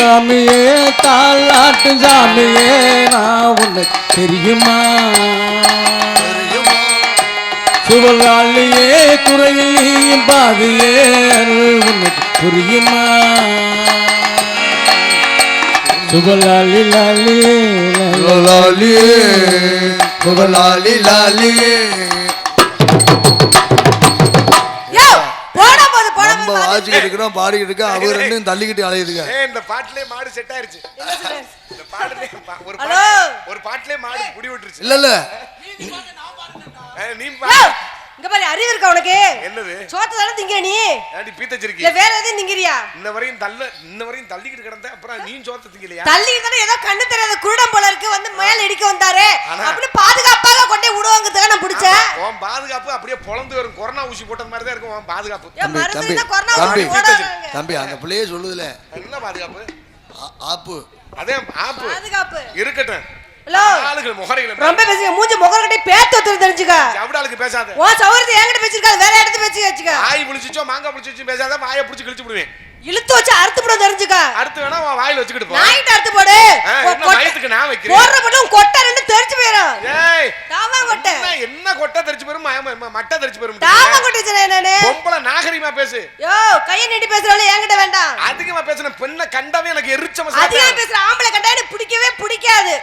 சாமியே தாலாட்டு சாமியே நான் உனக்கு தெரியுமா சுவலாளியே குறையில் பாதியே உனக்கு புரியுமா சுவலாளி லாலியே லாலியே சுவலாளி லாலியே இருக்கிறோம் பாடிக்கிட்டு இருக்க அவங்க ரெண்டும் தள்ளிக்கிட்டு அலையுதுங்க. இந்த பாட்டிலே மாடு செட் ஆயிருச்சு. இந்த பாட்டிலே ஒரு பாட்டிலே மாடு முடி விட்டுருச்சு. இல்ல இல்ல நீ இங்க பாரு அறிவு இருக்கா உனக்கு? என்னது? சோத்த தான திங்கற நீ? ஏடி பீத்தச்சிருக்கீ? இல்ல வேற எதையும் திங்கறியா? இன்ன வரையும் தள்ளிக்கிட்டு கிடந்த அப்புறம் நீ சோத்த திங்கலையா? தள்ளிக்கிட்டு தான ஏதோ கண்ணு தெரியாத குருடம் போல இருக்கு வந்து மேல இடிக்க வந்தாரே. அப்படி பாதுகாப்பாக கொண்டே விடுவாங்கதுக்கு நான் பிடிச்சேன். உன் பாதுகாப்பு அப்படியே பொளந்து வரும் கொரோனா ஊசி போட்டது மாதிரி தான் இருக்கும் உன் பாதுகாப்பு. மருந்துனா கொரோனா ஊசி போடுறாங்க. தம்பி அந்த பிள்ளையே சொல்லுதுல. என்ன பாதுகாப்பு? ஆப்பு. அதே ஆப்பு. பாதுகாப்பு. இருக்கட்டும். ஹலோ ஆளுகள் முகரையில ரொம்ப பேசுங்க மூஞ்சி முகரக்கட்டி பேத்து ஒருத்தர் தெரிஞ்சுக்க. ஜவுடாளுக்கு பேசாத. ஓ சௌரத்தை என்கிட்ட பேசிருக்காத வேற இடத்துல பேசி வச்சுக்க. ஆய் புளிச்சிச்சோ மாங்கா புளிச்சிச்சோ பேசாத வாயை புடிச்சு கிழிச்சு விடுவேன். இழுத்து வச்சு அறுத்து போட தெரிஞ்சுக்க. அறுத்து வேணா உன் வாயில வச்சுக்கிட்டு போ. நாயிட்ட அறுத்து போடு. என்ன வயித்துக்கு நான் வைக்கிறேன். போற மட்டும் கொட்டை ரெண்டு தெரிஞ்சு போயிரும். ஏய் தாவா கொட்டை. என்ன கொட்டை தெரிஞ்சு போயிரும் மட்டை தெரிஞ்சு போயிரும். தாவா கொட்டை சொன்னே நானே. பொம்பள நாகரிகமா பேசு. யோ கைய நீட்டி பேசுறவளே என்கிட்ட வேண்டாம். அதிகமா பேசுன பெண்ண கண்டவே எனக்கு எரிச்ச மசாலா. அதிகமா பேசுற ஆம்பளை கண்டா எனக்கு பிடிக்கவே பிடிக்காது.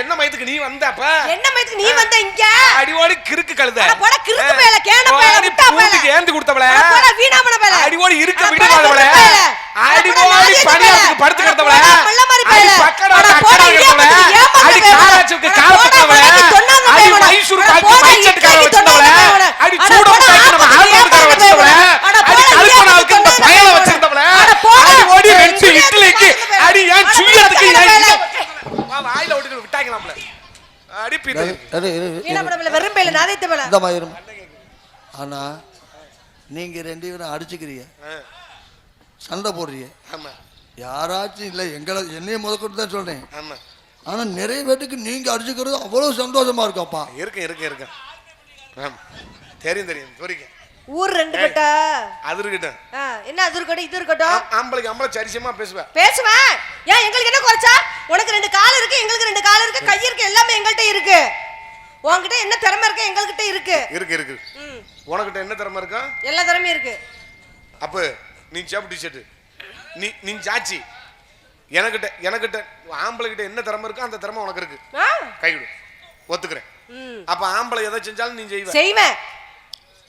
என்ன மயத்துக்கு நீ வந்த அப்ப? என்ன மயத்துக்கு நீ வந்த இங்க? அடிவோடி கிறுக்கு கழுத. அட போட கிறுக்கு மேல கேன மேல விட்டா மேல. பூட்டிக்கு ஏந்தி கொடுத்தவளே. அட போட வீணாமன மேல. அடிவோடி இருக்க விடுவாதவளே. அடிவோடி பணியாத்துக்கு படுத்து கிடந்தவளே. அடி பக்கடா பக்கடா கிடந்தவளே. அடி காராச்சுக்கு கார பக்கவளே. அடி மைசூர் பாக்கு மைச்சட் கார வச்சவளே. அடி சூடோ பாக்கு நம்ம ஆல்பம் கார வச்சவளே. அடி கல்பனாவுக்கு இந்த பயல வச்சிருந்தவளே. அடி ஓடி வெச்சு இட்லிக்கு அடி ஏன் சுயத்துக்கு வா வாயில ஓடி விட்டாங்களாம்ல. அடி பீது. வீணாமன மேல வெறும் பேல நாதேத்த மேல. இந்த மாதிரி ஆனா நீங்க ரெண்டு பேரும் அடிச்சுக்கிறீங்க. சண்டை போடுறீங்க. ஆமா யாராச்சும் இல்ல என்னைய முதற்கொண்டு தான் சொல்றேன். ஆமா ஆனா நிறைய பேருக்கு நீங்க அடிச்சுக்கிறது அவ்வளவு சந்தோஷமா இருக்கப்பா. இருக்கு ஆமா தெரியும் புரியுங்க. ஊர் ரெண்டு கட்டா அது இருக்கட்டும். என்ன அது இருக்கட்டும் இது இருக்கட்டும். ஆம்பளை சரிசமா பேசுவேன். ஏன் எங்களுக்கு என்ன குறைச்சா? உனக்கு ரெண்டு கால் இருக்கு எங்களுக்கு ரெண்டு கால் இருக்கு கை இருக்கு எல்லாமே எங்கள்கிட்ட இருக்கு. உன்கிட்ட என்ன திறமை இருக்கு எங்ககிட்ட இருக்கு. உனக்கிட்ட என்ன திறமை இருக்கா? எல்லா திறமையும் இருக்கு. அப்ப நீ சேப்பு டிஷர்ட் நீ சாச்சி எனக்கிட்ட ஆம்பளை கிட்ட என்ன திறமை இருக்கோ அந்த திறமை உனக்கு இருக்கு. கைவிடு ஒத்துக்கிறேன். அப்ப ஆம்பளை எதை செஞ்சாலும் நீ செய்வேன்.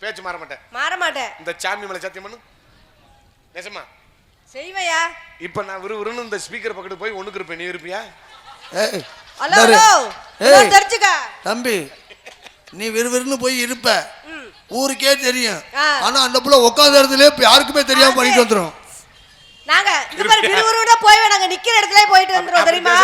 பேச்சு மாற மாட்டேன். இந்த சாமி மேல சத்தியம் பண்ணு. நிஜமா செய்வையா? இப்ப நான் விறுவிறுன்னு இந்த ஸ்பீக்கர் பக்கத்து போய் ஒண்ணுக்கு இருப்பேன். நீ இருப்பியா? தம்பி நீ விறுவிறுன்னு போய் இருப்ப ஊருக்கே தெரியும். ஆனா அந்த புள்ள உட்கார்ந்த இடத்துல யாருக்குமே தெரியாம பண்ணிட்டு வந்துரும். நாங்க இந்த மாதிரி விறுவிறுன்னு போய் நாங்க நிக்கிற இடத்துல போயிட்டு வந்துறோம் தெரியுமா?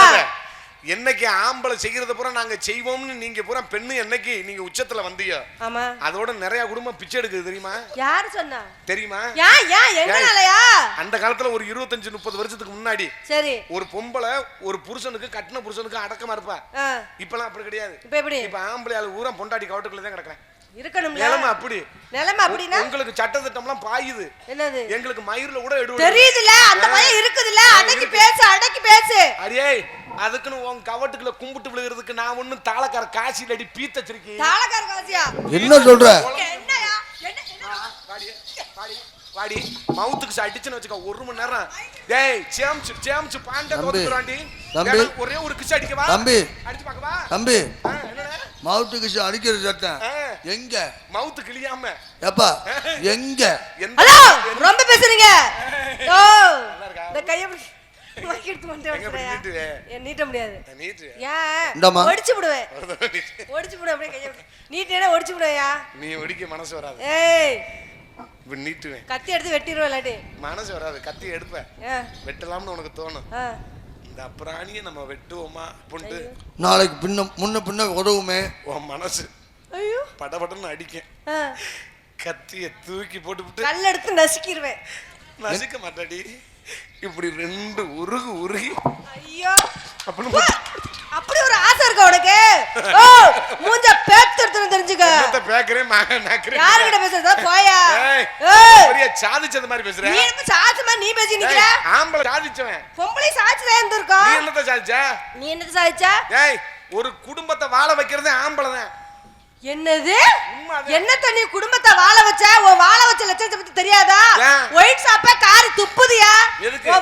என்னைக்கு ஆம்பளை செய்யறத பூரா நாங்க செய்வோம்னு நீங்க பூரா பெண்ணு என்னைக்கு நீங்க உச்சத்துல வந்தீங்க. ஆமா அதோட நிறைய குடும்பம் பிச்சை எடுக்குது தெரியுமா? யாரு சொன்னா? தெரியுமா? ஏன் எங்கனாலயா? அந்த காலத்துல ஒரு 25-30 வருஷத்துக்கு முன்னாடி சரி ஒரு பொம்பளை ஒரு புருஷனுக்கு கட்டின புருஷனுக்கு அடக்கமா இருப்பா. இப்பலாம் அப்படி கிடையாது. இப்ப எப்படி? இப்ப ஆம்பளை ஆளு ஊரா பொண்டாட்டி கவட்டுக்குள்ள தான் கிடக்குறேன். இருக்கணும். நிலைமை அப்படி. அப்படினா உங்களுக்கு சட்ட திட்டம்லாம் பாயுது. என்னது? எங்களுக்கு மயிர்ல கூட எடுவு தெரியுதுல அந்த பயம் இருக்குதுல. அடக்கி பேசு அடியே அதுக்குன்னு உன் கவட்டுக்குள்ள கும்பிட்டு விழுகிறதுக்கு நான் ஒண்ணும் தாளக்கார காசில அடி பீத்த வச்சிருக்கேன். தாளக்கார காசியா? என்ன சொல்ற? என்னயா? வாடி மவுத்துக்கு அடிச்சுன்னு வச்சுக்க 1 மணி நேரம். டேய் சேம்ச்சு பாண்ட தோத்துறாண்டி. ஒரே ஒரு கிஸ் அடிக்கவா? தம்பி அடிச்சு பார்க்கவா? தம்பி மவுத்து கிஸ் அடிக்கிற சட்டம் எங்க? மவுத்து கிளியாம எப்பா எங்க? ஹலோ ரொம்ப பேசுறீங்க. ஓ இந்த கைய மாக்கிட்டு வந்துட்டே நீட்ட முடியாது. ஏன் ஒடிச்சு விடுவேன். அப்படியே கைய நீட்டேனா ஒடிச்சு விடுவையா? நீ ஒடிக்க மனசு வராது. ஏய் இப்ப நீட்டுவேன். கத்தி எடுத்து வெட்டிடுவேன். இல்லாட்டி மனசு வராது. கத்தி எடுப்பேன் வெட்டலாம்னு உனக்கு தோணும். இந்த பிராணியை நம்ம வெட்டுவோமா அப்படின்ட்டு நாளைக்கு முன்ன உதவுமே உன் மனசு. ஐயோ படபடன்னு அடிக்கேன். கத்திய தூக்கி போட்டு கல் எடுத்து நசுக்கிடுவேன். நசுக்க மாட்டாடி இப்படி 2 உருகி. ஐயோ அப்படி ஒரு ஆசை இருக்கா உனக்கு? ஓ மூஞ்ச பேத்து தெரிஞ்சுக்க. பேக்கறே நாக்கறே. யார்கிட்ட பேசுறத போயா? ஏய் பெரிய சாதிச்சது மாதிரி பேசுற. நீ என்ன சாதிச்சமா நீ பேசி நிக்கிற? ஆம்பளை சாதிச்சவன். பொம்பளை சாதிச்சதே இருந்திருக்கோம். நீ என்னத்த சாதிச்ச? நீ என்னத்த சாதிச்ச? ஏய் ஒரு குடும்பத்தை வாழ வைக்கிறதே ஆம்பளை தான். என்னது? என்ன தண்ணி குடும்பத்தை வாழ வச்ச? வாழ வச்ச லட்சணத்தை பத்தி தெரியாதா? ஒயிட் சாப்ப காரி துப்புதியா?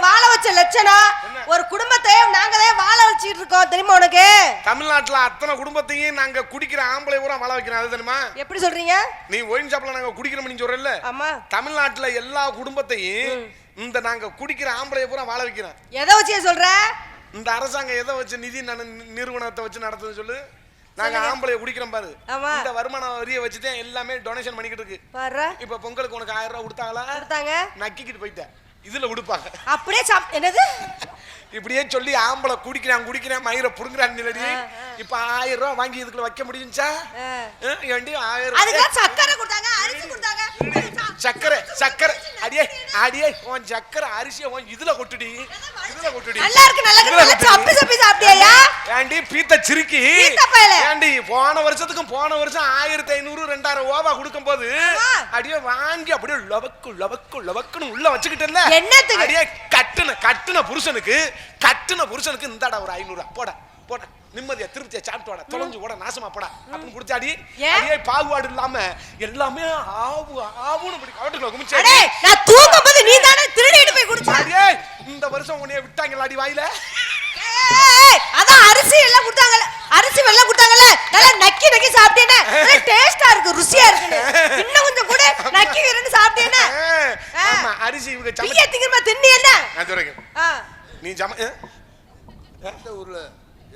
வாழ வச்ச லட்சணம் ஒரு குடும்பத்தை நாங்களே வாழ வச்சிட்டு இருக்கோம் தெரியுமா உனக்கு? தமிழ்நாட்டுல அத்தனை குடும்பத்தையும் நாங்க குடிக்கிற ஆம்பளை பூரா வாழ வைக்கிறோம் அது தெரியுமா? எப்படி சொல்றீங்க? நீ ஒயின் ஷாப்ல நாங்க குடிக்கிறோம் நீ சொல்றல்ல? ஆமா. தமிழ்நாட்டுல எல்லா குடும்பத்தையும் இந்த நாங்க குடிக்கிற ஆம்பளை பூரா வாழ வைக்கிறோம். எதை வச்சு சொல்ற? இந்த அரசாங்கம் எதை வச்சு நிதி நிறுவனத்தை வச்சு நடத்துது சொல்லு? நாங்க ஆம்பளை குடிக்கிறோம் பாரு. இந்த வருமான வரியை வச்சுதான் எல்லாமே டொனேஷன் பண்ணிக்கிட்டு இருக்கு பாரு. இப்ப பொங்கலுக்கு உனக்கு 1000 ரூபாய் கொடுத்தாங்களா? கொடுத்தாங்க. நக்கிக்கிட்டு போயிட்டேன். இதுல உடுப்பாங்க அப்படியே என்னது இப்படியே சொல்லி ஆம்பளை குடிக்கிறான் மயிரை புடுங்குறான் நிலடி. இப்ப 1000 ரூபாய் வாங்கி இதுக்குள்ள வைக்க முடியுச்சா? ஏண்டி 1000 அதுக்கு சக்கரை கொடுத்தாங்க, அரிசி கொடுத்தாங்க. சக்கரை அடியே உன் சக்கரை அரிசியை இதுல கொட்டுடி. நல்லா இருக்கு நல்லா இருக்கு. சப்பி சாப்பிட்டியா? ஏண்டி பீத்த சிரிக்கி. ஏண்டி போன வருஷம் 1500 2000 ஓவா கொடுக்கும் போது அடியே வாங்கி அப்படியே லவக்குன்னு உள்ள வச்சுக்கிட்டல. அடியே கட்டுன புருஷனுக்கு இந்தாடா ஒரு 500 போட நிம்மதியா திருப்தியா சாப்பிட்டு தொலைஞ்சு போட நாசமா போட அப்படின்னு குடிச்சாடி. அடியே பாகுபாடு இல்லாம எல்லாமே ஆவுன்னு இப்படி கவட்டுக்குள்ள குமிச்சு. நான் தூங்கும்போது நீ தானே திருடிட்டு போய் குடிச்ச. அடியே இந்த வருஷம் உன்னைய விட்டாங்களா அடி வாயில? அதான் அரிசி எல்லாம் கொடுத்தாங்கல, அரிசி வெல்லம் கொடுத்தாங்கல, நல்லா நக்கி சாப்பிட்டேனே. டேஸ்டா இருக்கு, ருசியா இருக்கு. இன்னும் கொஞ்சம் கூட நக்கி விரண்டு சாப்பிட்டேனே. ஆமா அரிசி இவங்க சமைக்க திங்கமா தின்னி என்ன? நான் சொல்றேன். நீ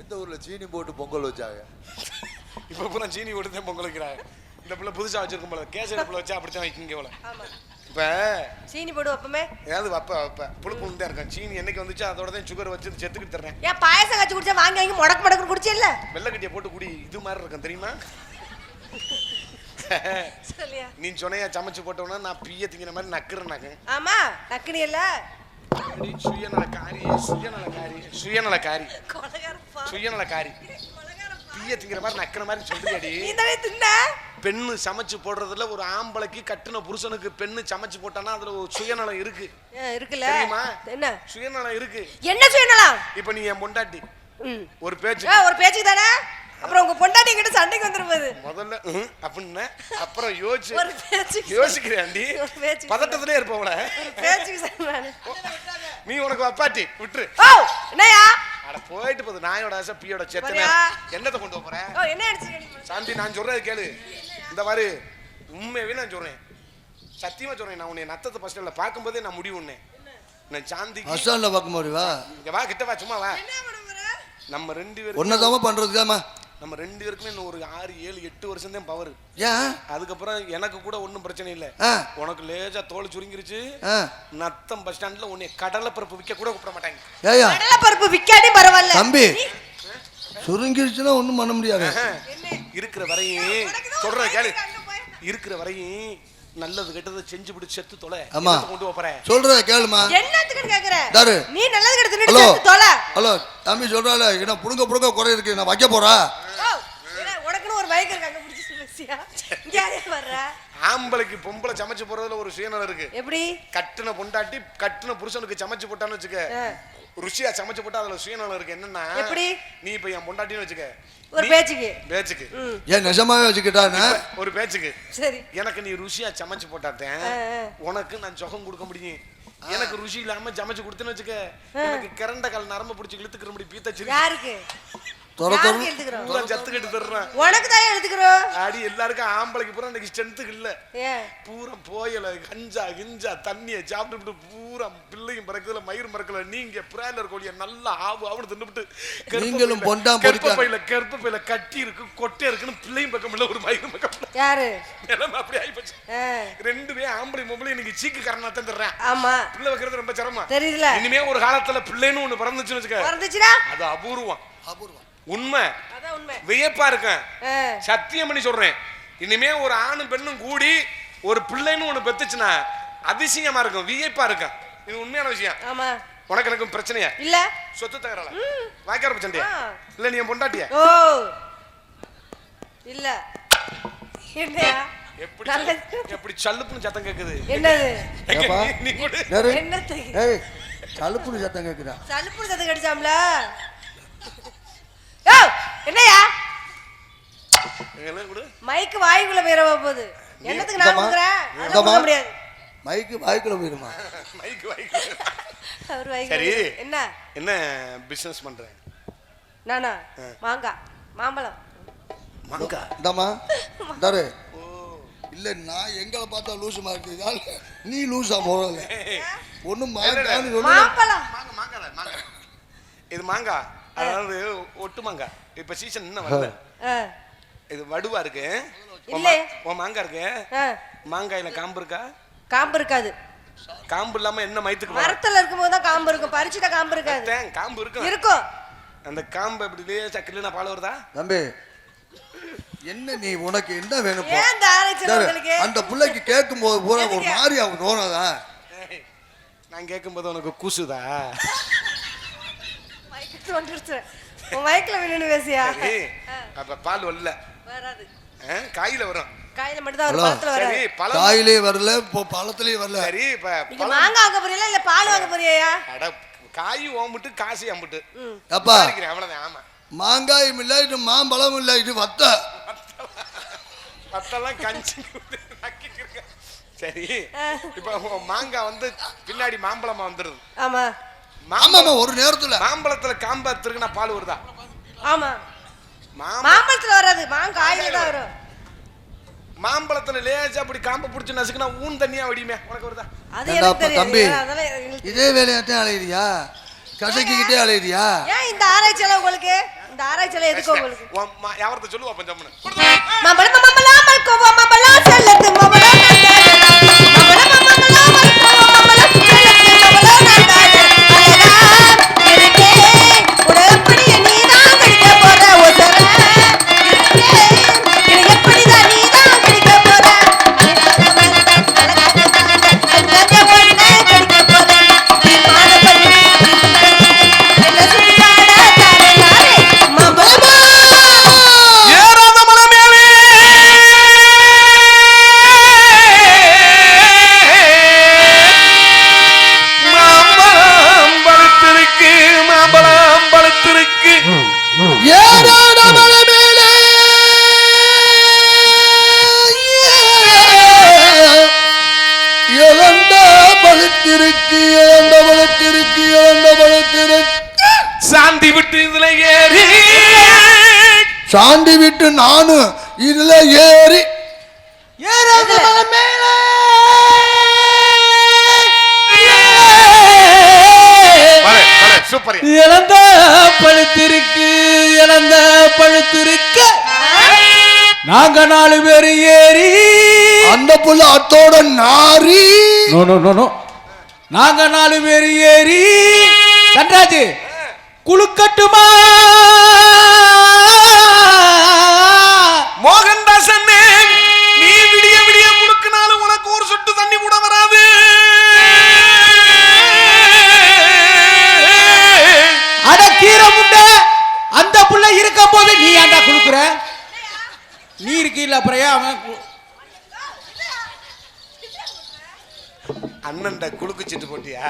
எந்த ஊர்ல சீனி போட்டு பொங்கல் வச்சாங்க? இப்ப பூரா சீனி போட்டு தான் பொங்கல் வைக்கிறாங்க. இந்த பிள்ளை புதுசா வச்சிருக்கும் போல கேசரி பிள்ளை வச்சா அப்படித்தான் வைக்கிங்க போல. இப்ப சீனி போடு வைப்பமே ஏதாவது வைப்ப புழுப்பு தான் இருக்கும். சீனி என்னைக்கு வந்துச்சு அதோட தான் சுகர் வச்சு செத்துக்கிட்டு தர்றேன். ஏன் பாயசம் காய்ச்சி குடிச்சா வாங்கி முடக்கு குடிச்சே இல்ல? வெள்ளக்கட்டியை போட்டு குடி இது மாதிரி இருக்கும் தெரியுமா? நீ சொன்னையா சமைச்சு போட்டோம்னா நான் பிய திங்கிற மாதிரி நக்குறேன்னாங்க. ஆமா நக்குனி இல்ல சுயநலக்காரி பிய திங்கிற மாதிரி நக்கிற மாதிரி சொல்றியடி. பெண்ணு சமைச்சு போடுறதுல ஒரு ஆம்பளைக்கு கட்டுன புருஷனுக்கு பெண்ணு சமைச்சு போட்டானா அதுல ஒரு சுயநலம் இருக்குல்ல? என்ன சுயநலம் இருக்கு? என்ன சுயநலம்? இப்ப நீ என் பொண்டாட்டி ஒரு பேச்சுக்கு தானே, அப்புறம் உங்க பொண்டாட்டி கிட்ட சண்டைக்கு வந்துருப்பாரு. முதல்ல அப்படின்னா அப்புறம் யோசிக்கிறேன்டி பதட்டத்திலே இருப்பவள நீ உனக்கு அப்பாட்டி விட்டுரு. என்னையா அட போயிட்டு போகுது நாயோட ஆசை பியோட செத்தனை என்னத்தை கொண்டு போறேன்? சாந்தி நான் சொல்றது கேளு. இந்த மாதிரி உண்மையாவே நான் சொல்றேன், சத்தியமா சொல்றேன். நான் உன்னை நத்தத்தை பஸ் ஸ்டாண்ட்ல பார்க்கும்போதே நான் முடிவு உன்னே நான் சாந்தி பஸ் ஸ்டாண்ட்ல பார்க்கும்போது வா இங்க வா கிட்ட வா சும்மா வா. நம்ம 2 பேரும் ஒன்னதாம பண்றதுக்காமா நம்ம 2 பேருக்குமே இன்னும் ஒரு 6 7 8 வருஷம் தான் பவர். ஏன் அதுக்கப்புறம் எனக்கு கூட ஒன்றும் பிரச்சனை இல்லை. உனக்கு லேஜா தோல் சுருங்கிருச்சு. நத்தம் பஸ் ஸ்டாண்ட்ல உன்னை கடலை பருப்பு விற்க கூட கூப்பிட மாட்டாங்க. கடலை பருப்பு விற்காதே பரவாயில்ல தம்பி. சுருங்கிருச்சுன்னா ஒன்றும் பண்ண முடியாது. இருக்கிற வரையும் சொல்ற கேளு, இருக்கிற வரையும் நல்லது கெட்டதை செஞ்சு பிடிச்சு செத்து தொலை கொண்டு போறேன். சொல்றத கேளுமா. என்னத்துக்கு கேக்குற? நீ நல்லது கெட்டது செத்து தொலை. ஹலோ தம்பி சொல்றால என்ன புடுங்க குறை இருக்கு நான் வைக்க போறா. உனக்குன்னு ஒரு பைக் இருக்கு அங்க பிடிச்சு பேசியா இங்க யாரே வர்ற? ஆம்பளைக்கு பொம்பளை சமைச்சு போறதுல ஒரு சுயநலம் இருக்கு. எப்படி? கட்டுன பொண்டாட்டி கட்டுன புருஷனுக்கு சமைச்சு போட்டான்னு வச்சுக்க, ருசியா சமைச்சு போட்டா அதுல சுயநலம் இருக்கு. என்னன்னா எப்படி? நீ இப்ப என் பொண்டாட்டின்னு வச்சுக்க ஒரு பேச்சுக்கு ஏன் நிஜமாவே வச்சுக்கிட்டானே ஒரு பேச்சுக்கு சரி எனக்கு நீ ருசியா சமைச்சு போட்டாத்தேன் உனக்கு நான் சுகம் கொடுக்க முடியும். எனக்கு ருசி இல்லாம சமைச்சு கொடுத்தேன்னு வச்சுக்க எனக்கு கரண்ட கால் நரம்பு பிடிச்சி இழுத்துக்கிற முடியும். பீத்தச்சு யாருக்கு எல்லாருக்கும் ஆம்பளைக்கு பூரா இன்னைக்கு ஸ்ட்ரென்த்துக்கு இல்ல. பூரா போயல கஞ்சா கிஞ்சா தண்ணிய சாப்பிட்டு பூரா பிள்ளையும் பறக்குதுல மயிரும் பறக்கல. நீங்க பிராய்லர் கோழிய நல்லா ஆவு தின்னுட்டு கர்ப்பப்பையில கட்டி இருக்கு கொட்டை இருக்குன்னு பிள்ளையும் பக்கம் இல்ல ஒரு மயிரும் பக்கம் யாரு நிலைமை அப்படி ஆயிப்போச்சு. 2 பேரும் ஆம்பளை மொபைல் இன்னைக்கு சீக்கு கரணா தான் தர்றேன். ஆமா பிள்ளை வைக்கிறது ரொம்ப சிரமம் தெரியல. இனிமே ஒரு காலத்துல பிள்ளைன்னு ஒண்ணு பிறந்துச்சுன்னு வச்சுக்க அது அபூர்வம். உண்மை வியப்பா இருக்கேன் சத்தியம் பண்ணி சொல்றேன். இனிமே ஒரு ஆணும் பெண்ணும் கூடி ஒரு பிள்ளைன்னு ஒண்ணு பெத்துச்சுன்னா அதிசயமா இருக்கும், வியப்பா இருக்கும். இது உண்மையான விஷயம். ஆமா உனக்கு எனக்கு பிரச்சனையா இல்ல? சொத்து தகரால வாய்க்கார சண்டையா இல்ல? நீ பொண்டாட்டியா? ஓ இல்ல என்னையா எப்படி சல்லுப்புன்னு சத்தம் கேக்குது? என்னது? நீ கூட என்னது? ஏய் சலுப்புன்னு சத்தம் கேக்குதா? சலுப்புன்னு சத்தம் கேட்டுச்சாம்ல. ஏய் என்னையா? மைக் வாய்க்குள்ள போயிரவா போகுது. என்னத்துக்கு நான் குடுக்குறேன்? அத குடுக்க முடியாது. மைக் வாய்க்குள்ள போயிருமா? மைக் வாய்க்குள்ள. அவர் வாய்க்குள்ள. சரி. என்ன பிசினஸ் பண்றேன்? நானா? மாங்காய், மாம்பழம். மாங்காய். இந்தமா. தரே. இல்ல நான் எங்களை பார்த்தா லூசு மார்க்குதா? நீ லூசா போறல. ஒண்ணு மாங்கான்னு சொல்லு. மாம்பழம். மாங்காய். இது மாங்காய். அதாவது ஒட்டு மாங்காய். இப்ப சீசன் இன்னும் வரல. இது வடுவா இருக்கு. இல்ல. உன் மாங்காய் இருக்கு. மாங்காயில காம்பு இருக்கா? காம்பு இருக்காது. காம்பு இல்லாம என்ன மயித்துக்கு? மரத்துல இருக்கும்போது தான் காம்பு இருக்கும். பறிச்சிட்ட காம்பு இருக்காது. காம்பு இருக்கும். இருக்கும். அந்த காம்பு அப்படியே சக்கிலனா பால் வருதா? தம்பி என்ன நீ உனக்கு என்ன வேணும்? ஏன் இந்த ஆராய்ச்சி உங்களுக்கு? அந்த புள்ளைக்கு கேட்கும்போது பூரா ஒரு மாதிரி அவங்க தோணாதா? நான் கேட்கும்போது உனக்கு கூசுதா? மைக் வந்துருச்சு. உன் மைக்ல வின்னு பேசியா? அப்ப பால் வரல. வராது. காயில வரும். காயில மட்டும் தான் வரும். பழத்துல வராது. சரி, காயிலே வரல, பழத்திலே வரல. சரி, நீங்க மாங்காய் வாங்க போறீங்களா இல்ல பால் வாங்க போறியா? அட காய் ஓம்பிட்டு காசி அம்பிட்டு. அப்பா அவ்வளவுதான். ஆமா. மாங்காயும் இல்ல, இது மாம்பழமும் இல்ல, இது வத்த. வத்தெல்லாம் கஞ்சி நக்கிட்டு. சரி, இப்ப மாங்காய் வந்து பின்னாடி மாம்பழமா வந்துருது. ஆமா. ஆமாமா, ஒரு நேரத்துல மாம்பழத்துல காம்பா திருக்குனா பால் வருதா? ஆமா. மாம்பழத்துல வராது, மாங்காயில தான் வரும். மாம்பழத்துல லேசா அப்படி காம்ப புடிச்சு நசுக்குனா ஊன் தண்ணியா வடியுமே, உனக்கு வருதா? அது எனக்கு தெரியாது. தம்பி இதே வேலையாத்தான் அலையிறியா? கசக்கிக்கிட்டே அலையிறியா? ஏன் இந்த ஆராய்ச்சில உங்களுக்கு? இந்த ஆராய்ச்சில எதுக்கு உங்களுக்கு? யாவர்ட்ட சொல்லுவா பஞ்சம்னு. மாம்பழம் மாம்பழம் மல்கோவா மாம்பழம் செல்லத்து மாம்பழம் மாம்பழம் மாம்பழம் மல்கோவா மாம்பழம் செல்லத்து மாம்பழம் நாடாது அழகா இருக்கே உடப்படி நீ தான் கடிக்க போற ஒசர இருக்கே இது எப்படி தான் நீ தான் கடிக்க போற அழகா பொண்ணே கடிக்க போற தீமான பண்ணி என்ன சுத்தாட தாரே நாரே மாம்பழம் ஏறாத மலை மேலே மாம்பழம் பழுத்திருக்கு, மாம்பழம் பழுத்திருக்கு. ஏறாத மலை மேலே இழந்த பழுத்திருக்கு, இழந்த பழுத்திருக்கு, இழந்த பழுத்திருக்கு. சாந்தி விட்டு இதுல ஏறி சாண்டி விட்டு நானும் இதுல ஏறி ஏறாத மலை மேலே சூப்பர். இழந்த பழுத்திருக்கு, இழந்த பழுத்திருக்க நாங்க 4 பேர் ஏறி அந்த புள்ள அத்தோட நாரி. நோ நோ நோ நோ நாங்க 4 பேர் ஏறி தன்ராஜ் குளுக்கட்டுமா மோகன்தாசன், நீ விடிய விடிய குளுக்குனாலும் உனக்கு ஒரு சொட்டு தண்ணி கூட வராது. அட கீரை முண்டை, அந்த புள்ள இருக்கும் போது நீ ஏன்டா குளுக்குற? நீ இருக்கீல்ல அப்புறம் ஏன் அவன் அண்ணன்ட குளுக்குச்சிட்டு போட்டியா?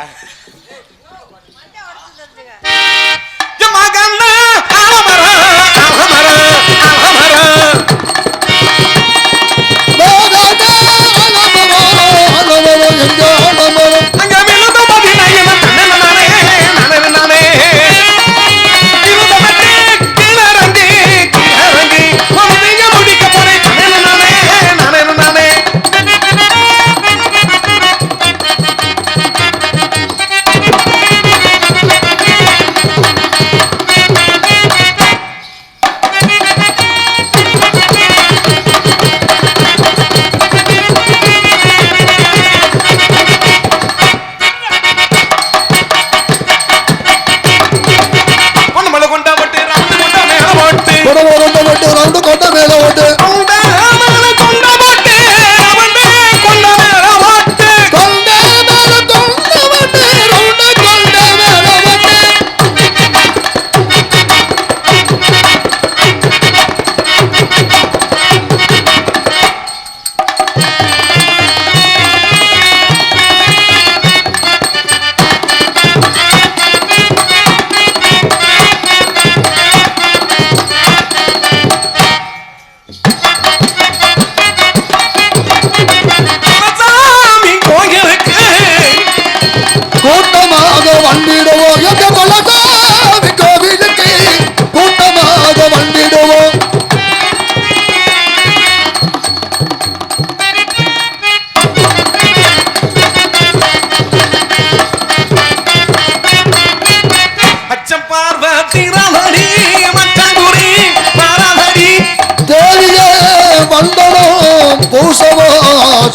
பூசவோ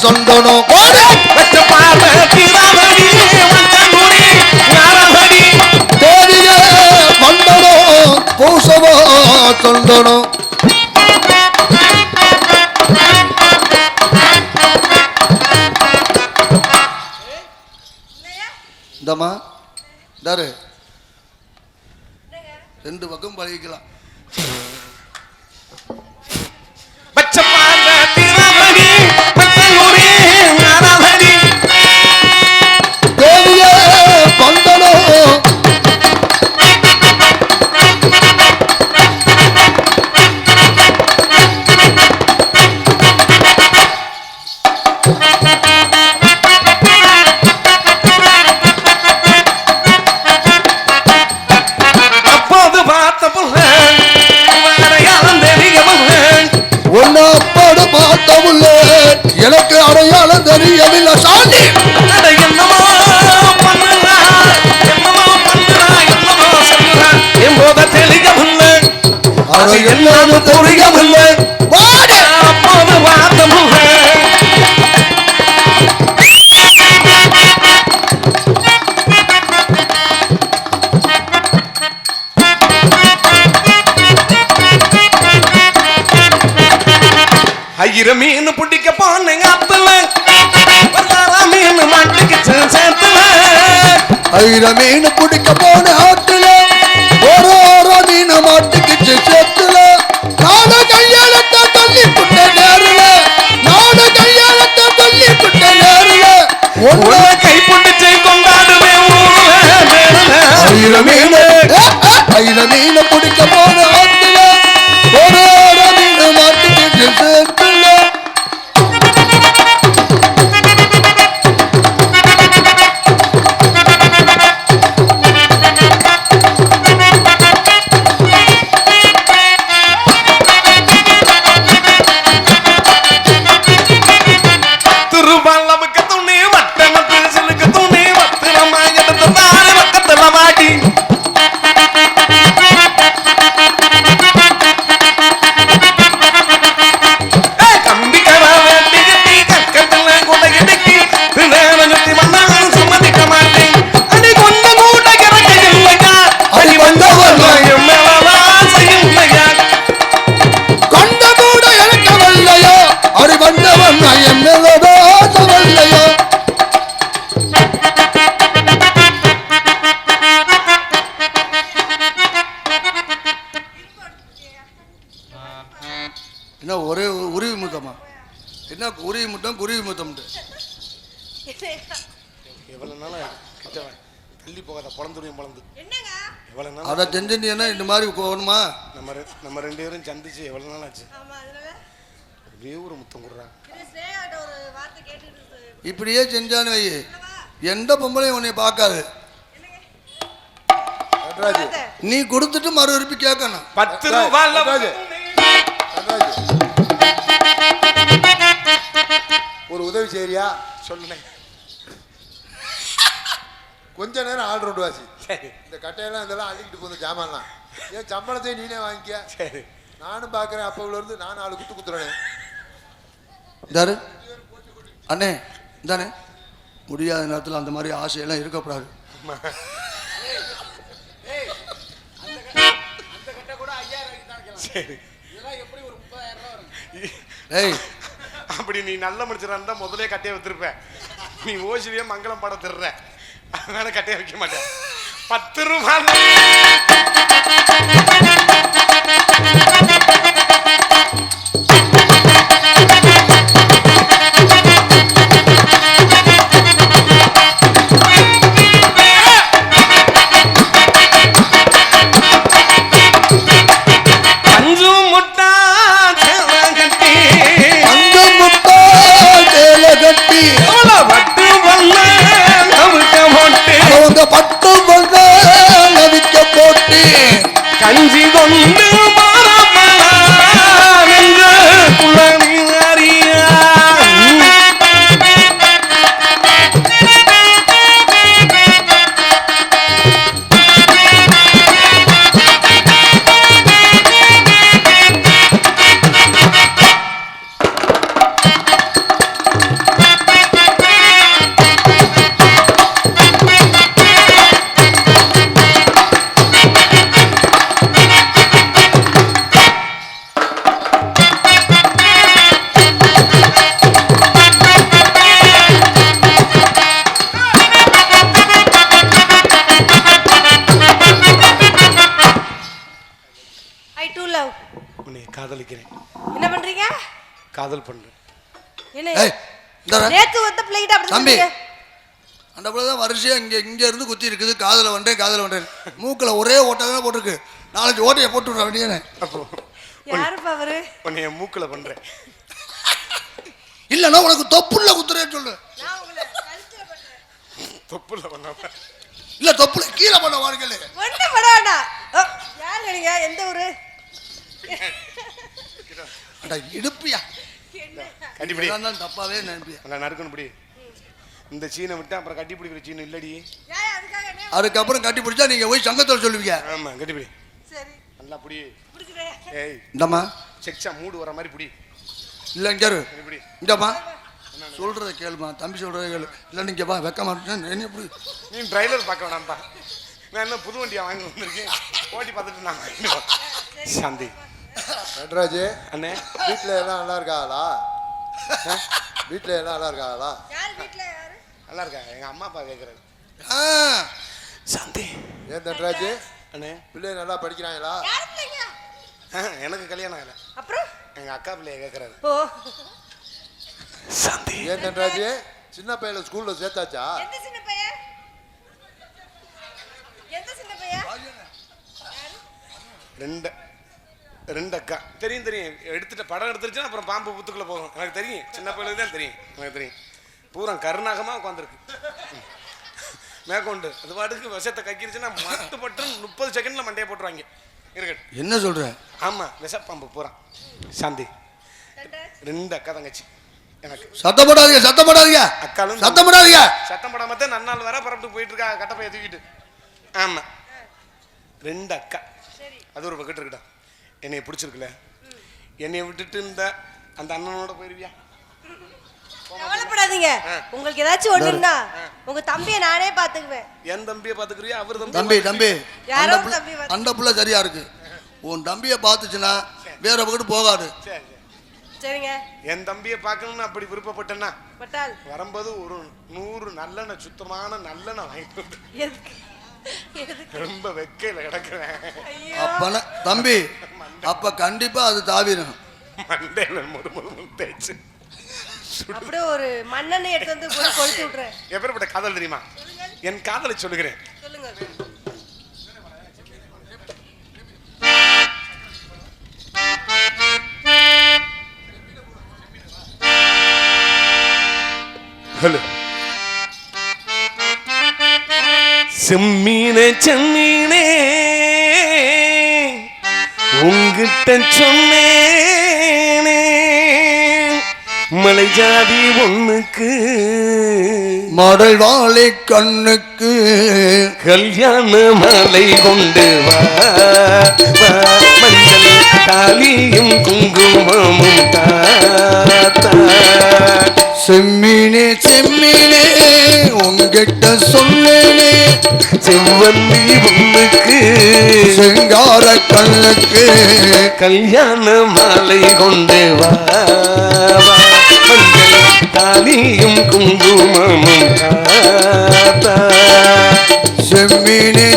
சந்தனம் வச்ச பார்வை தீராதடி வந்தங்குடி நாரதடி தேடிய மண்டனம் பூசவோ சந்தனம் இந்தம்மா தாரு ரெண்டு பக்கம் பழகிக்கலாம் வச்ச பார்வை தீராதடி வந்தங்குடி நாரதடி தேடிய மண்டனம் அப்போது பார்த்த புள்ள அடையாளம் தெரியவில்லை ஒன்னு அப்பாடு பார்த்தவுள்ள எனக்கு அடையாளம் தெரியவில்லை சாமி அட என்னமோ பண்ணுறா என்னமோ பண்ணுறா என்னமோ சொல்லுறா என்போத தெளியவில்லை அது என்னன்னு புரியவில்லை அப்போது பார்த்த புள்ள ஐயர மீன் பிடிக்க போனேங்க அத்தல மீன் மாட்டுக்கு சேர்த்துல ஐர மீன் பிடிக்க போன ஆத்துல ஒரு மீன் மாட்டுக்கிச்சு சேத்துல நாடு கையாளத்தை தள்ளி புட்ட நேருல நாடு கையாளத்தை தள்ளி புட்ட நேருல ஒன்ன கை பிடிச்சு கொண்டாடுவேன் ஐர மீன் பிடிக்க போன ஆத்துல ஒரு மீன் மாட்டுக்கிச்சு சேத்துல திருவள்ளவுக்கு துணி வட்டமத்து சிலுக்கு துணி வத்திரமா எடுத்து தாரி பக்கத்துல மாட்டி கம்பி கர வேண்டி கட்டி கக்கத்துல கூட இடுக்கி திருநேரத்தி மன்னாலும் சம்மதிக்க மாட்டேன் அடி கொண்ட கூட்ட கிறக்க இல்லையா அடி வந்தவன் மேலவாசை இல்லையா கொண்ட கூட எனக்கு வல்லையோ அடி வந்தவன் என்னதோ வல்லையோ என்ன ஒரே உருவி முத்தமா என்ன உருவி முட்டம் குருவி முத்தம் எவ்வளவு நாளா கிட்டவன் தள்ளி போகாத பொழந்துடையும் பொழந்து என்னங்க எவ்வளவு நாள் அதை செஞ்சுட்டீங்கன்னா இந்த மாதிரி போகணுமா நம்ம ரெண்டு பேரும் சந்திச்சு எவ்வளவு நாள் ஆச்சு ஆமா அதனால ஒரே ஒரு முத்தம் கொடுறா இது ஸ்னேகாட்ட ஒரு வார்த்தை கேட்டுட்டு இப்படியே செஞ்சான்னு வை எந்த பொம்பளையும் உன்னை பார்க்காது நீ கொடுத்துட்டு மறு விருப்பி கேட்கணும் 10 ரூபாய் ஒரு உதவி செய்யறியா சொல்லுனே கொஞ்ச நேரம் ஆள் ரோடு வாசி சரி இந்த கட்டையெல்லாம் இதெல்லாம் அள்ளிக்கிட்டு போகுது ஜாமான்லாம் ஏன் சம்பளத்தை நீனே வாங்கிக்க சரி நானும் பாக்குறேன் அப்பவுல இருந்து நானும் ஆளு குத்துறேன் தாரு அண்ணே தானே முடியாத நேரத்தில் அந்த மாதிரி ஆசையெல்லாம் இருக்கக்கூடாது சரி ஏய் அப்படி நீ நல்ல மனுஷனா இருந்தா முதலே கட்டையை வச்சிருப்ப நீ ஓசிலியே மங்களம் படம் திருற அதனால கட்டையை வைக்க மாட்டேன் 10 ரூபாய் கஞ்சி கொண்டு காதல் பண்றேன். ஏய் இந்தடா நேத்து வந்த பிள்ளைகிட்ட அப்படி தம்பி சொன்னீங்க. அந்த பிள்ளை தான் வரிசையா இங்க இருந்து குத்தி இருக்குது. காதல வந்தேன் மூக்குல ஒரே ஓட்டை தான் போட்டிருக்கு. 4 ஓட்டையை போட்டு விடுற வேண்டியனே. அப்போ யாருப்பா அவரு? உன்னை என் மூக்குல பண்றேன். இல்லன்னா உனக்கு தொப்புள்ள குத்துறேன்னு சொல்லு. நான் உங்களை கழுத்துல பண்றேன். தொப்புல பண்ணாம இல்ல தொப்புள்ள கீழே பண்ண வாழ்க்கையில ஒண்ணு படாடா. யார் நீங்க? எந்த ஊரு? அட இடுப்பியா கட்டிப்பிடி. நான் தப்பாவே நினைப்பியா. நான் நறுக்கணும் பிடி. இந்த சீனை விட்டு அப்புறம் கட்டி பிடிக்கிற சீன் இல்லடி. அதுக்காக என்ன? அதுக்கப்புறம் கட்டி பிடிச்சா நீங்க போய் சங்கத்தில் சொல்லுவீங்க. ஆமா கட்டிப்பிடி. சரி நல்லா பிடி. புடிக்குறேன். ஏய் இந்தம்மா செக்ஸா மூடு வர மாதிரி பிடி. இல்ல இங்க இரு. கட்டிப்பிடி. இந்தம்மா சொல்றத கேளுமா. தம்பி சொல்றத கேளு. இல்ல நீங்க வா வெக்க மாட்டேன். என்ன எப்படி நீ டிரைவர் பார்க்க வேணாம்ப்பா. நான் என்ன புது வண்டியா வாங்கி வந்திருக்கேன். ஓட்டி பார்த்துட்டு நான் வாங்கிடுவேன். சாந்தி நடராஜ் அண்ணே வீட்டுல எல்லாம் நல்லா இருக்காங்களா? வீட்டுல எல்லாம் நல்லா இருக்காங்களா? யார் வீட்ல யாரு? நல்லா இருக்கா? எங்க அம்மா அப்பா கேட்கறாரு. சாந்தி ஏன் நடராஜ் அண்ணே பிள்ளைங்க நல்லா படிக்கிறாங்களா? யார் பிள்ளைங்க? எனக்கு கல்யாணம் ஆகல. அப்புறம் எங்க அக்கா பிள்ளைய கேட்கறாரு. ஓ சாந்தி ஏன் நடராஜ் சின்ன பையல ஸ்கூல்ல சேர்த்தாச்சா? எந்த சின்ன பையன்? எந்த சின்ன பையன்? ரெண்டு அக்கா. தெரியும் எடுத்துட்டு படம் எடுத்துருச்சுன்னா அப்புறம் பாம்பு புத்துக்குள்ள போகும். எனக்கு தெரியும். சின்ன பிள்ளைக்கு தான் தெரியும். எனக்கு தெரியும். பூரா கருநாகமா உட்காந்துருக்கு மேற்கொண்டு. அது பாட்டுக்கு விஷத்தை கக்கிருச்சுன்னா மட்டுப்பட்டு 30 செகண்ட்ல மண்டையை போட்டுருவாங்க. இருக்கட்டும். என்ன சொல்ற? ஆமா விஷப்பாம்பு பூரா. சாந்தி 2 அக்கா தங்கச்சி எனக்கு. சத்தம் போடாதீங்க. அக்காலும் சத்தம் போடாதீங்க. சத்தம் போடாம தான் நன்னாள் வர பரப்பிட்டு போயிட்டு இருக்கா கட்டப்பைய தூக்கிட்டு. ஆமா 2 அக்கா. அது ஒரு பக்கெட் இருக்கட்டும். என்னைய பிடிச்சிருக்குல்ல, என்னைய விட்டுட்டு இந்த அந்த அண்ணனோட போயிருவியா? கவலைப்படாதீங்க. உங்களுக்கு ஏதாச்சும் ஒண்ணுன்னா உங்க தம்பியை நானே பாத்துக்குவேன். என் தம்பியை பாத்துக்கிறியா? அவர் தம்பி யாரோ தம்பி அந்த புள்ள சரியா இருக்கு. உன் தம்பியை பார்த்துச்சுன்னா வேற பக்கத்து போகாது. சரிங்க. என் தம்பியை பார்க்கணும்னு அப்படி விருப்பப்பட்டேன்னா பட்டால் வரும்போது ஒரு 100 நல்லெண்ணெய் சுத்தமான நல்லெண்ணெய் வாங்கிட்டு வந்து. எதுக்கு? ரொம்ப வெக்கையில கிடக்குறேன். அப்பனா தம்பி அப்ப கண்டிப்பா அது தாவிரும். மண்டையில முது தேய்ச்சு அப்படியே ஒரு மண்ணெண்ணெய் எடுத்து வந்து போட்டு கொளுத்தி விட்டுறேன். எப்பேற்பட்ட காதல் தெரியுமா? என் காதலை சொல்லுகிறேன். சொல்லுங்க. ஹலோ செம்மீனே உங்கிட்ட சொன்னேனே மலை ஜாதி ஒண்ணுக்கு மடல் வாழை கண்ணுக்கு கல்யாண மாலை கொண்டு வா மஞ்சள் தாலியும் குங்குமமும் தாத்தா. செம்மீனே உங்கிட்ட சொன்னேனே செவ்வந்தி ஒண்ணுக்கு செங்கார கண்ணுக்கு கல்யாண மாலை கொண்டு வா மஞ்சள் தாலியும் குங்குமமும் தாத்தா. செம்மீனே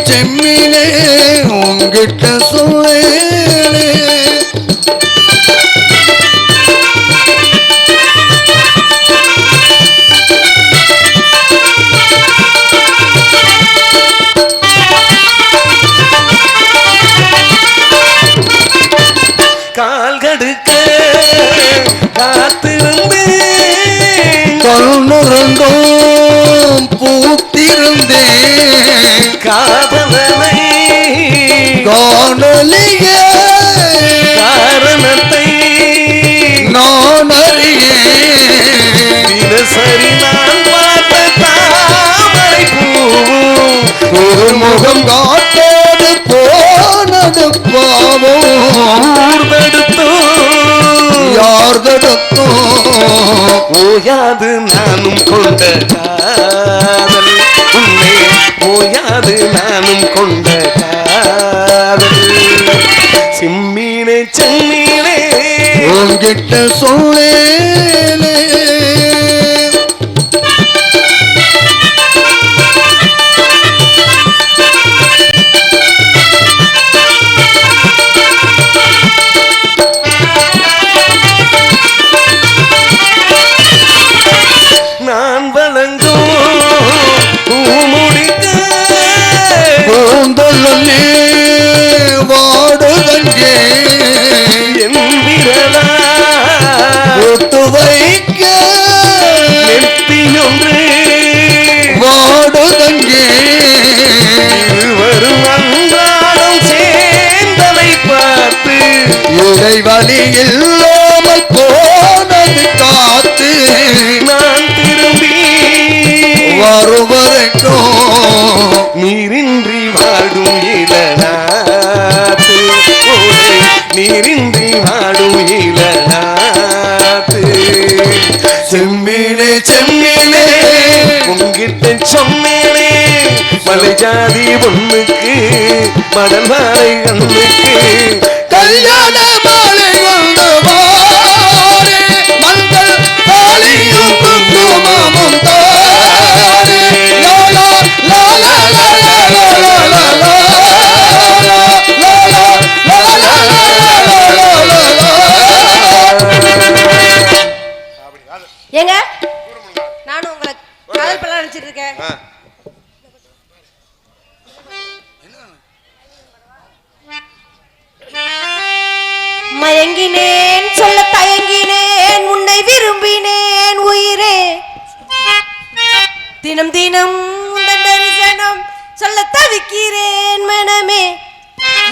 உங்கிட்ட சொன்னேனே. கால்கடுக்க காத்திருந்தேன் கண்ணுறங்கும் பூத்திருந்தேன் காதலனை காணலிய காரணத்தை நான் அறியேன். தினசரி நான் பார்த்த தாமரை பூவும் ஒரு முகம் காட்டோடு போனது பாவம் யார் தடுத்தோம் ஓயாது நானும் கொண்ட காதல் உன்னை ஓயாது நானும் கொண்ட காதல். செம்மீனே உங்கிட்ட சொல்லேனே. வரும் வரைக்கும் நீரின்றி வாடும் இளநாத்து நீரின்றி வாடும் இளநாத்து செம்மீனே செம்மீனே உங்கிட்ட சொன்னேனே மலை ஜாதி பொண்ணுக்கு மடல் மாலை கண்ணுக்கு கல்யாண மாலை வந்து வாரே மங்கள் தாலியும் குங்குமமும் தாரே லாலா லாலா லாலா லாலா ஏங்க நானும் உங்களை காதல் பண்ண நினைச்சிட்டு இருக்கேன். மயங்கினேன் சொல்ல தயங்கினேன் உன்னை விரும்பினேன் உயிரே தினம் தினம் உந்தன் தரிசனம் சொல்ல தவிக்கிறேன் மனமே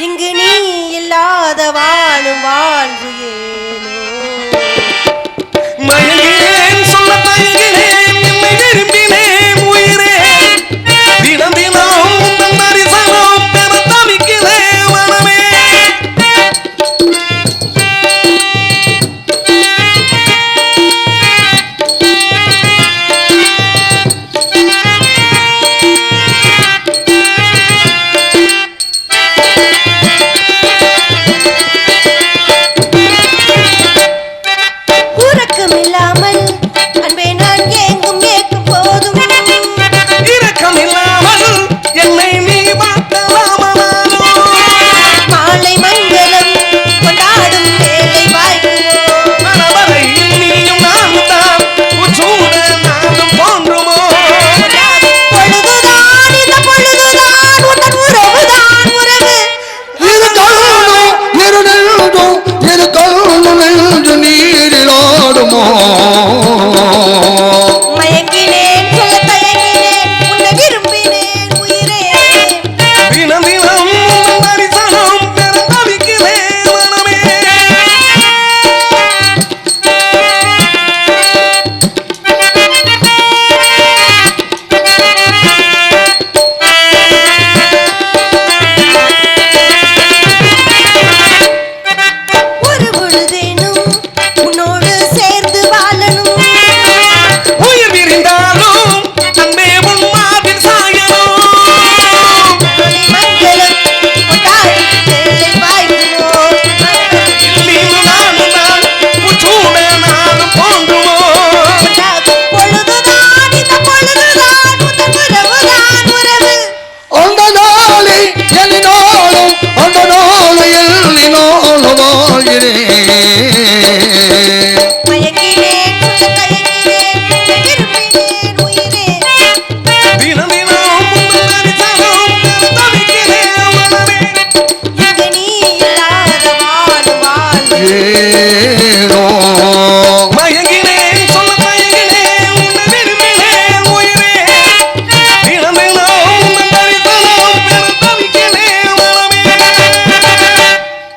இங்கு நீ இல்லாத வாழும் வாழ்வு